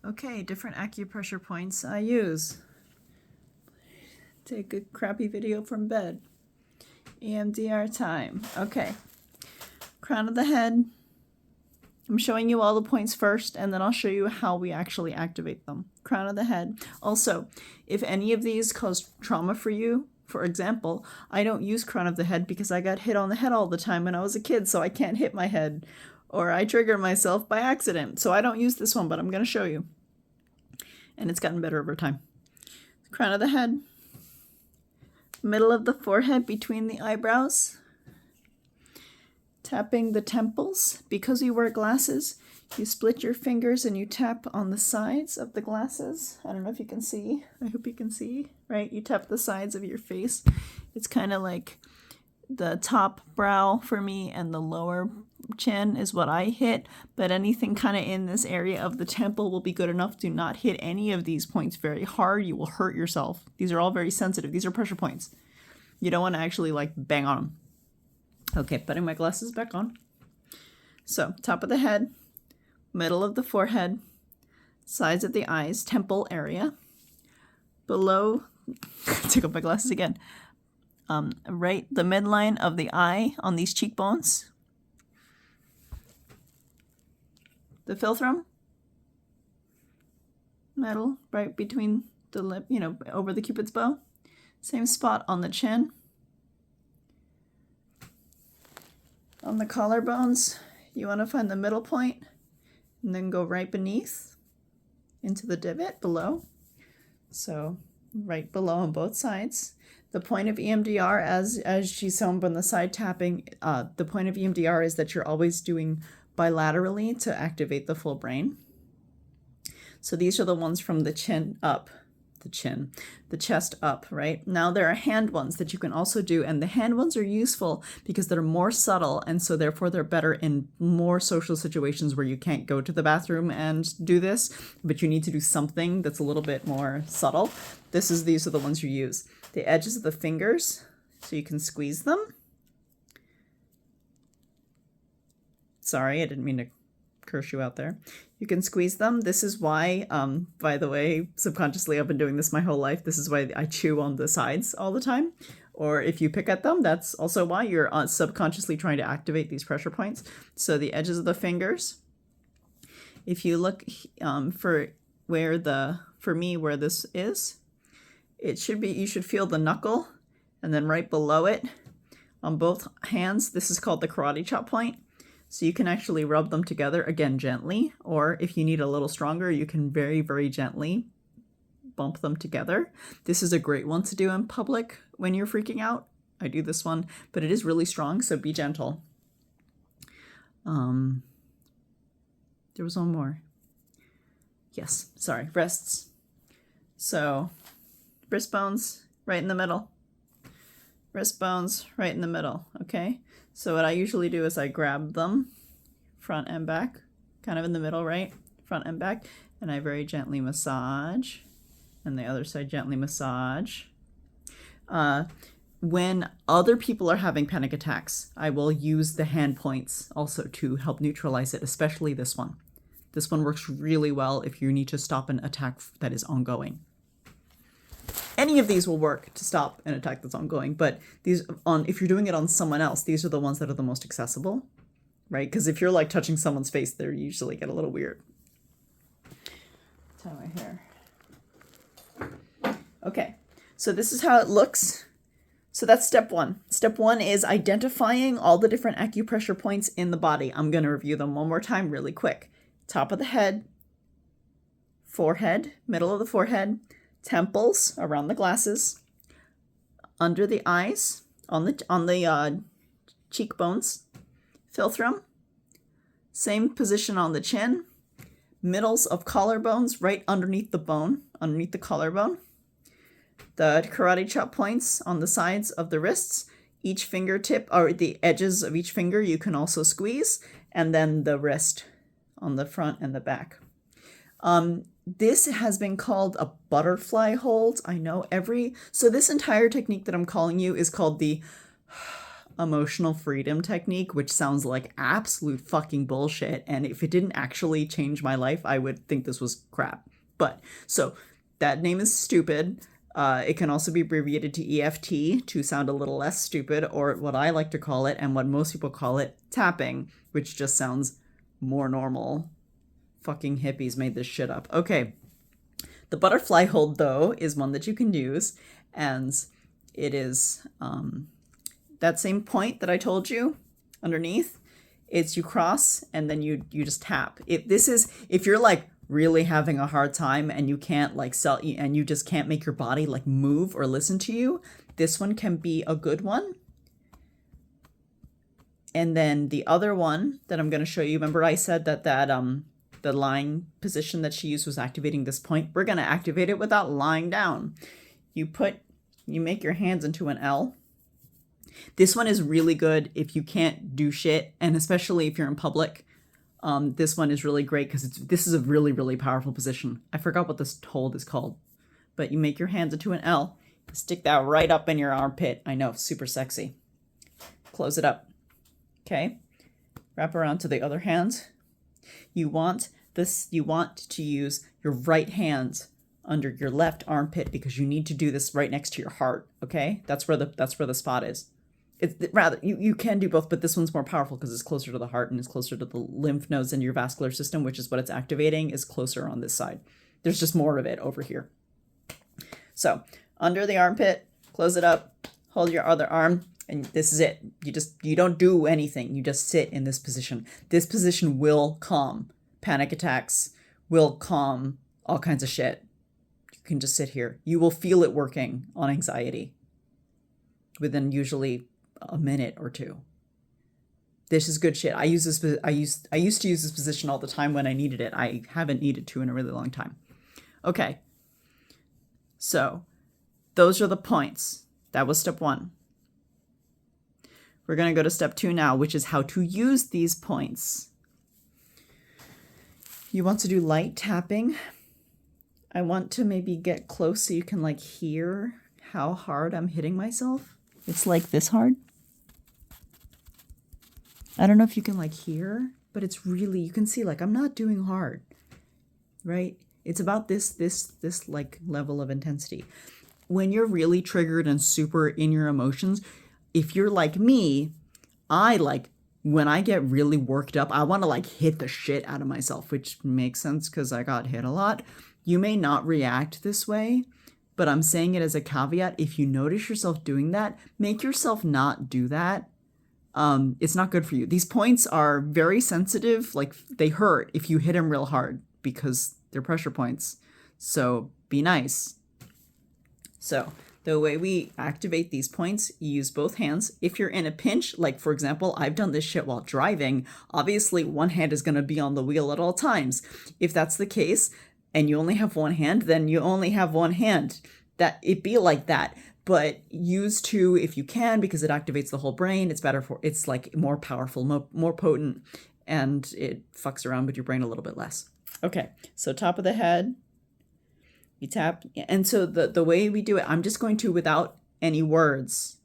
Okay, different acupressure points I use. Take a crappy video from bed. EMDR time. Okay. Crown of the head. I'm showing you all the points first, and then I'll show you how we actually activate them. Crown of the head. Also, if any of these cause trauma for you, for example, I don't use crown of the head because I got hit on the head all the time when I was a kid, so I can't hit my head. Or I trigger myself by accident. So I don't use this one, but I'm going to show you. And it's gotten better over time. Crown of the head. Middle of the forehead between the eyebrows. Tapping the temples. Because you wear glasses, you split your fingers and you tap on the sides of the glasses. I don't know if you can see. I hope you can see. Right? You tap the sides of your face. It's kind of like the top brow for me and the lower chin is what I hit, but anything kind of in this area of the temple will be good enough. Do not hit any of these points very hard. You will hurt yourself. These are all very sensitive. These are pressure points. You don't want to actually like bang on them. Okay, putting my glasses back on. So, top of the head, middle of the forehead, sides of the eyes, temple area. Below, take off my glasses again. Right, the midline of the eye on these cheekbones. The philtrum. Middle, right between the lip, over the cupid's bow. Same spot on the chin. On the collarbones, you want to find the middle point and then go right beneath into the divot below. So right below on both sides. The point of EMDR, as she's shown on the side tapping, the point of EMDR is that you're always doing bilaterally to activate the full brain. So these are the ones from the chin up, the chest up, right? Now there are hand ones that you can also do, and the hand ones are useful because they're more subtle, and so therefore they're better in more social situations where you can't go to the bathroom and do this, but you need to do something that's a little bit more subtle. These are the ones you use. The edges of the fingers, so you can squeeze them. Sorry, I didn't mean to curse you out there. You can squeeze them. This is why, by the way, subconsciously I've been doing this my whole life. This is why I chew on the sides all the time. Or if you pick at them, that's also why you're subconsciously trying to activate these pressure points. So the edges of the fingers. If you look for where this is, it should be, you should feel the knuckle, and then right below it on both hands, this is called the karate chop point. So you can actually rub them together, again, gently, or if you need a little stronger, you can very, very gently bump them together. This is a great one to do in public when you're freaking out. I do this one, but it is really strong, so be gentle. There was one more. Yes, sorry, wrists. So, wrist bones right in the middle. Wrist bones right in the middle, okay? So what I usually do is I grab them front and back, kind of in the middle, right? Front and back, and I very gently massage, and the other side gently massage. When other people are having panic attacks, I will use the hand points also to help neutralize it, especially this one. This one works really well if you need to stop an attack that is ongoing. Any of these will work to stop an attack that's ongoing, but if you're doing it on someone else, these are the ones that are the most accessible, right? Because if you're like touching someone's face, they usually get a little weird. Tie my hair. Okay, so this is how it looks. So that's step one. Step one is identifying all the different acupressure points in the body. I'm going to review them one more time really quick. Top of the head, forehead, middle of the forehead, temples around the glasses, under the eyes, on the cheekbones, philtrum, same position on the chin, middles of collarbones right underneath the bone, underneath the collarbone, the karate chop points on the sides of the wrists, each fingertip or the edges of each finger you can also squeeze, and then the wrist on the front and the back. This has been called a butterfly hold. I know so this entire technique that I'm calling you is called the emotional freedom technique, which sounds like absolute fucking bullshit. And if it didn't actually change my life, I would think this was crap. But so that name is stupid. It can also be abbreviated to EFT to sound a little less stupid, or what I like to call it, and what most people call it, tapping, which just sounds more normal. Fucking hippies made this shit up. Okay. The butterfly hold, though, is one that you can use, and it is that same point that I told you underneath. It's you cross, and then you just tap. If you're like really having a hard time and you can't like and you just can't make your body like move or listen to you, this one can be a good one. And then the other one that I'm going to show you, remember I said that the lying position that she used was activating this point. We're going to activate it without lying down. You make your hands into an L. This one is really good if you can't do shit, and especially if you're in public. This one is really great because this is a really, really powerful position. I forgot what this hold is called, but you make your hands into an L, stick that right up in your armpit. I know, super sexy. Close it up. Okay. Wrap around to the other hand. You want to use your right hand under your left armpit because you need to do this right next to your heart. Okay. That's where the spot is. You can do both, but this one's more powerful because it's closer to the heart and it's closer to the lymph nodes in your vascular system, which is what it's activating, is closer on this side. There's just more of it over here. So under the armpit, close it up, hold your other arm, and this is it. You don't do anything. You just sit in this position. This position will calm panic attacks, will calm all kinds of shit. You can just sit here. You will feel it working on anxiety within usually a minute or two. This is good shit. I used to use this position all the time when I needed it. I haven't needed to in a really long time. Okay. So those are the points. That was step 1. We're going to go to step 2 now, which is how to use these points. You want to do light tapping. I want to maybe get close so you can like hear how hard I'm hitting myself. It's like this hard. I don't know if you can like hear, but it's really, you can see like I'm not doing hard, right? It's about this like level of intensity. When you're really triggered and super in your emotions, if you're like me, when I get really worked up, I want to like hit the shit out of myself, which makes sense because I got hit a lot. You may not react this way, but I'm saying it as a caveat. If you notice yourself doing that, make yourself not do that. It's not good for you. These points are very sensitive. Like they hurt if you hit them real hard because they're pressure points. So be nice. So the way we activate these points, you use both hands. If you're in a pinch, like for example, I've done this shit while driving, obviously one hand is going to be on the wheel at all times. If that's the case and you only have one hand, then you only have one hand. That it be like that. But use 2 if you can because it activates the whole brain. It's like more powerful, more potent, and it fucks around with your brain a little bit less. Okay, so top of the head, you tap. And so the way we do it, I'm just going to, without any words,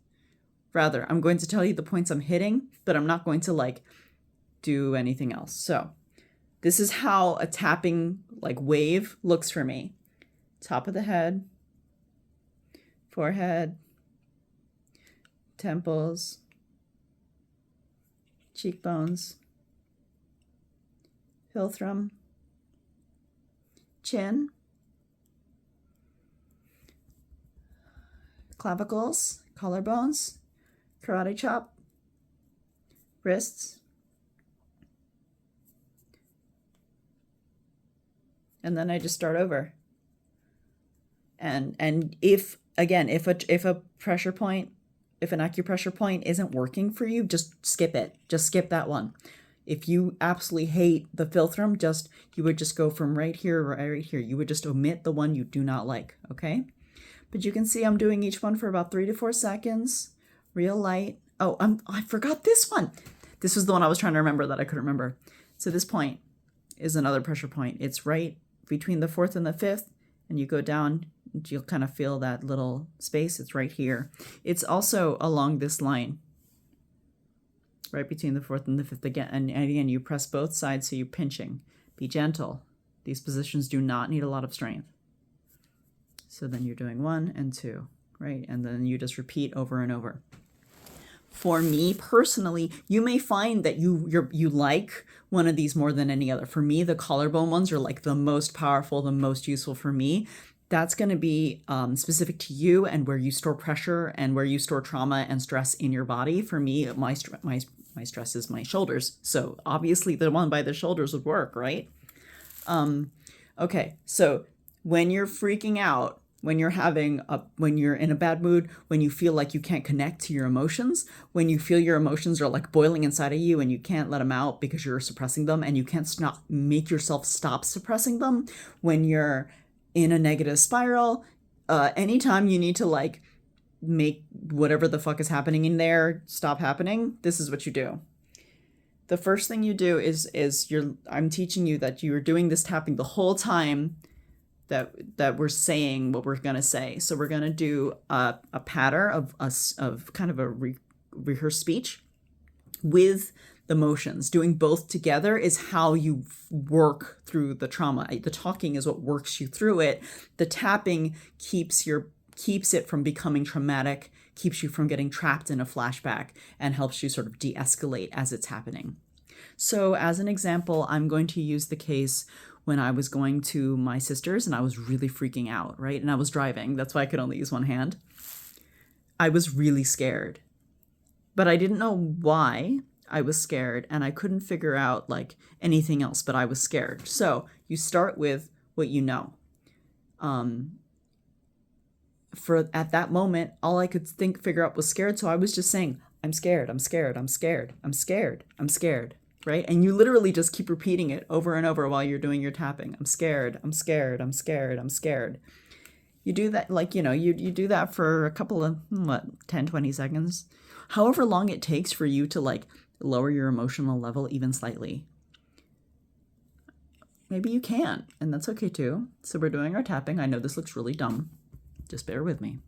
rather, I'm going to tell you the points I'm hitting, but I'm not going to like do anything else. So this is how a tapping like wave looks for me. Top of the head, forehead, temples, cheekbones, philtrum, chin, clavicles, collarbones, karate chop, wrists, and then I just start over. And if a pressure point, if an acupressure point isn't working for you, just skip it. Just skip that one. If you absolutely hate the philtrum, you would just go from right here, right here. You would just omit the one you do not like, okay? But you can see I'm doing each one for about 3 to 4 seconds. Real light. Oh, I forgot this one. This was the one I was trying to remember that I couldn't remember. So this point is another pressure point. It's right between the 4th and the 5th, and you go down, you'll kind of feel that little space. It's right here. It's also along this line. right between the fourth and the fifth again. And again, you press both sides, so you're pinching. Be gentle. These positions do not need a lot of strength. So then you're doing 1 and 2, right? And then you just repeat over and over. For me personally, you may find that you like one of these more than any other. For me, the collarbone ones are like the most powerful, the most useful for me. That's going to be specific to you and where you store pressure and where you store trauma and stress in your body. For me, my stress is my shoulders. So obviously the one by the shoulders would work, right? Okay, so when you're freaking out, when you're in a bad mood, when you feel like you can't connect to your emotions, when you feel your emotions are like boiling inside of you and you can't let them out because you're suppressing them and you can't make yourself stop suppressing them, when you're in a negative spiral, anytime you need to like make whatever the fuck is happening in there stop happening, this is what you do. The first thing you do is I'm teaching you that you're doing this tapping the whole time that we're saying what we're going to say. So we're going to do a patter of kind of a rehearsed speech with the motions. Doing both together is how you work through the trauma. The talking is what works you through it. The tapping keeps it from becoming traumatic, keeps you from getting trapped in a flashback, and helps you sort of de-escalate as it's happening. So as an example, I'm going to use the case when I was going to my sister's and I was really freaking out, right? And I was driving. That's why I could only use one hand. I was really scared, but I didn't know why I was scared, and I couldn't figure out like anything else, but I was scared. So you start with what you know. At that moment, all I could figure out was scared. So I was just saying, I'm scared, I'm scared, I'm scared, I'm scared, I'm scared, right? And you literally just keep repeating it over and over while you're doing your tapping. I'm scared, I'm scared, I'm scared, I'm scared. You do that, like, you do that for a couple of, 10, 20 seconds. However long it takes for you to like lower your emotional level even slightly. Maybe you can't, and that's okay too. So we're doing our tapping. I know this looks really dumb. Just bear with me.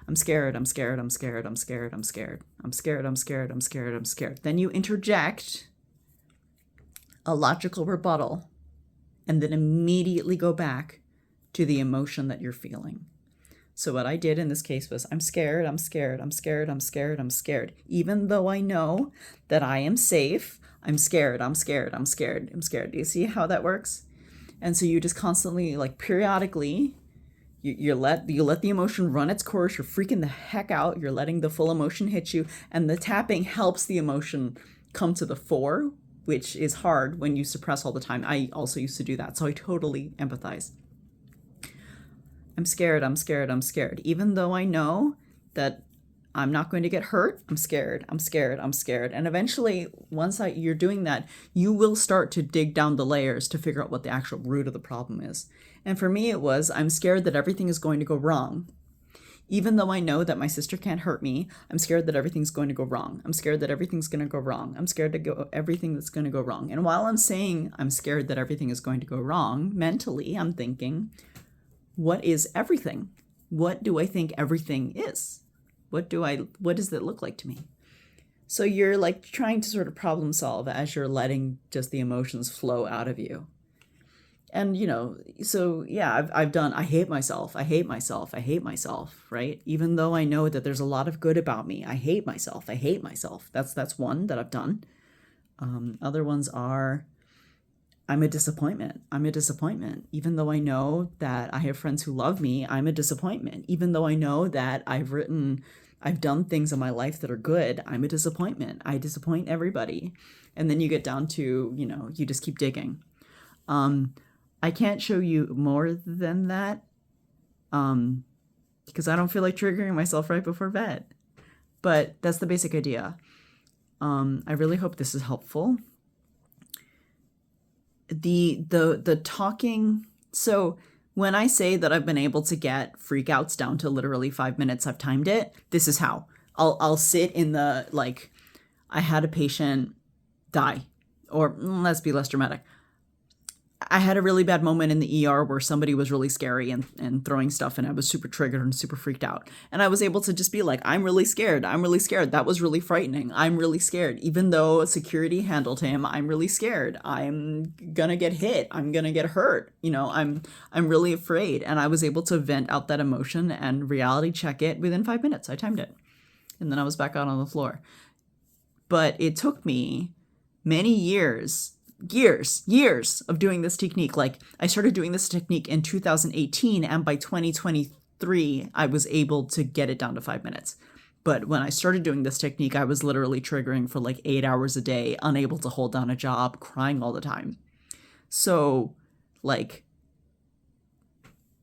I'm scared, I'm scared, I'm scared, I'm scared, I'm scared. I'm scared, I'm scared, I'm scared, I'm scared. Then you interject a logical rebuttal and then immediately go back to the emotion that you're feeling. So what I did in this case was, I'm scared, I'm scared, I'm scared, I'm scared, I'm scared. Even though I know that I am safe, I'm scared, I'm scared, I'm scared, I'm scared. Do you see how that works? And so you just constantly, like periodically, you let the emotion run its course. You're freaking the heck out. You're letting the full emotion hit you. And the tapping helps the emotion come to the fore, which is hard when you suppress all the time. I also used to do that, so I totally empathize. I'm scared, I'm scared, I'm scared. Even though I know that I'm not going to get hurt, I'm scared, I'm scared, I'm scared. And eventually, once you're doing that, you will start to dig down the layers to figure out what the actual root of the problem is. And for me, it was, I'm scared that everything is going to go wrong. Even though I know that my sister can't hurt me, I'm scared that everything's going to go wrong. I'm scared that everything's going to go wrong. I'm scared to everything that's going to go wrong. And while I'm saying I'm scared that everything is going to go wrong, mentally, I'm thinking, what is everything? What do I think everything is? What does that look like to me? So you're like trying to sort of problem solve as you're letting just the emotions flow out of you. And, so yeah, I've done, I hate myself, I hate myself, I hate myself, right? Even though I know that there's a lot of good about me, I hate myself, I hate myself. That's one that I've done. Other ones are, I'm a disappointment. I'm a disappointment. Even though I know that I have friends who love me, I'm a disappointment. Even though I know that I've done things in my life that are good, I'm a disappointment. I disappoint everybody. And then you get down to, you just keep digging. I can't show you more than that because I don't feel like triggering myself right before bed. But that's the basic idea. I really hope this is helpful. The talking, so when I say that I've been able to get freakouts down to literally 5 minutes, I've timed it. This is how. I'll sit in the, like, I had a patient die, or let's be less dramatic. I had a really bad moment in the ER where somebody was really scary and throwing stuff, and I was super triggered and super freaked out. And I was able to just be like, I'm really scared. I'm really scared. That was really frightening. I'm really scared. Even though security handled him, I'm really scared. I'm gonna get hit. I'm gonna get hurt. I'm really afraid. And I was able to vent out that emotion and reality check it within 5 minutes. I timed it. And then I was back out on the floor. But it took me many years of doing this technique. Like, I started doing this technique in 2018, and by 2023 I was able to get it down to 5 minutes. But when I started doing this technique, I was literally triggering for like 8 hours a day, unable to hold down a job, crying all the time. So, like,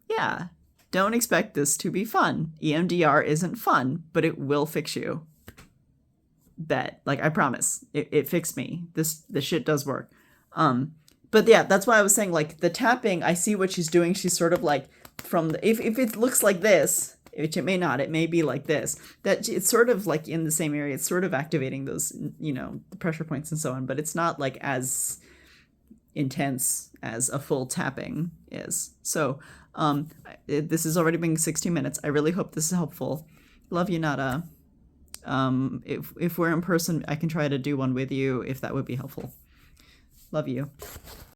yeah, don't expect this to be fun. EMDR isn't fun, but it will fix you. Bet. Like, I promise. It fixed me. This shit does work. But yeah, that's why I was saying, like, the tapping, I see what she's doing. She's sort of like from the, if it looks like this, which it may not, it may be like this, that it's sort of like in the same area. It's sort of activating those, the pressure points and so on, but it's not like as intense as a full tapping is. So, this has already been 60 minutes. I really hope this is helpful. Love you, Nada. If we're in person, I can try to do one with you if that would be helpful. Love you.